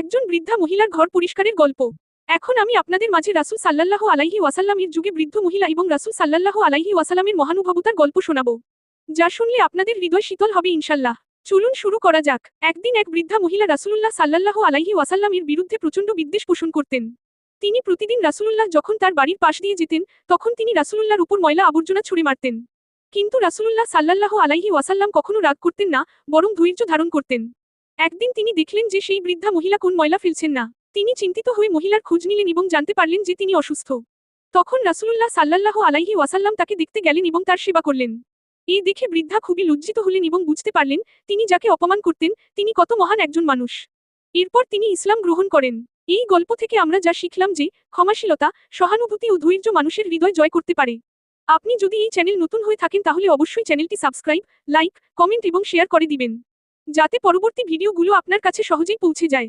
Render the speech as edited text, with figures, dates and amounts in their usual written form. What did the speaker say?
একজন বৃদ্ধা মহিলার ঘর পরিষ্কারের গল্প। এখন আমি আপনাদের মাঝে রাসূল সাল্লাল্লাহু আলাইহি ওয়াসাল্লামের যুগে বৃদ্ধ মহিলা এবং রাসূল সাল্লাল্লাহু আলাইহি ওয়াসাল্লামের মহানুভবতার গল্প শোনাবো, যা শুনলে আপনাদের হৃদয় শীতল হবে ইনশাল্লাহ। চলুন শুরু করা যাক। একদিন এক বৃদ্ধা মহিলা রাসূলুল্লাহ সাল্লাল্লাহু আলাইহি ওয়াসাল্লামের বিরুদ্ধে প্রচণ্ড বিদ্বেষ পোষণ করতেন। তিনি প্রতিদিন রাসূলুল্লাহ যখন তার বাড়ির পাশ দিয়ে যেতেন, তখন তিনি রাসূলুল্লাহর উপর ময়লা আবর্জনা ছুঁড়ে মারতেন। কিন্তু রাসূলুল্লাহ সাল্লাল্লাহু আলাইহি ওয়াসাল্লাম কখনো রাগ করতেন না, বরং ধৈর্য ধারণ করতেন। একদিন তিনি দেখলেন যে সেই বৃদ্ধা মহিলা কোন ময়লা ফেলছেন না। তিনি চিন্তিত হয়ে মহিলার খোঁজ নিলেন এবং জানতে পারলেন যে তিনি অসুস্থ। তখন রাসূলুল্লাহ সাল্লাল্লাহু আলাইহি ওয়াসাল্লাম তাকে দেখতে গেলেন এবং তার সেবা করলেন। এই দেখে বৃদ্ধা খুবই লজ্জিত হলেন এবং বুঝতে পারলেন তিনি যাকে অপমান করতেন তিনি কত মহান একজন মানুষ। এরপর তিনি ইসলাম গ্রহণ করেন। এই গল্প থেকে আমরা যা শিখলাম যে ক্ষমাশীলতা, সহানুভূতি ও ধৈর্য মানুষের হৃদয় জয় করতে পারে। আপনি যদি এই চ্যানেল নতুন হয়ে থাকেন তাহলে অবশ্যই চ্যানেলটি সাবস্ক্রাইব, লাইক, কমেন্ট এবং শেয়ার করে দিবেন, যাতে পরবর্তী ভিডিওগুলো আপনার কাছে সহজেই পৌঁছে যায়।